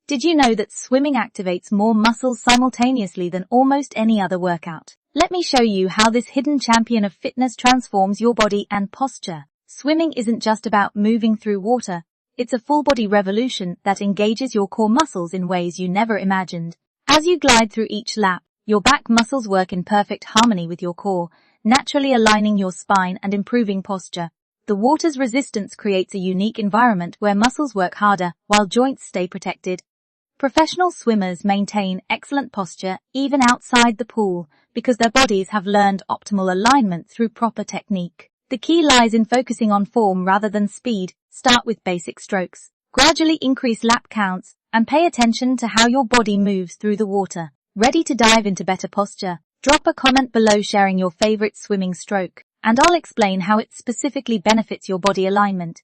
Did you know that swimming activates more muscles simultaneously than almost any other workout? Let me show you how this hidden champion of fitness transforms your body and posture. Swimming isn't just about moving through water. It's a full-body revolution that engages your core muscles in ways you never imagined. As you glide through each lap, your back muscles work in perfect harmony with your core, naturally aligning your spine and improving posture. The water's resistance creates a unique environment where muscles work harder while joints stay protected. Professional swimmers maintain excellent posture even outside the pool because their bodies have learned optimal alignment through proper technique. The key lies in focusing on form rather than speed. Start with basic strokes. Gradually increase lap counts and pay attention to how your body moves through the water. Ready to dive into better posture? Drop a comment below sharing your favorite swimming stroke, and I'll explain how it specifically benefits your body alignment.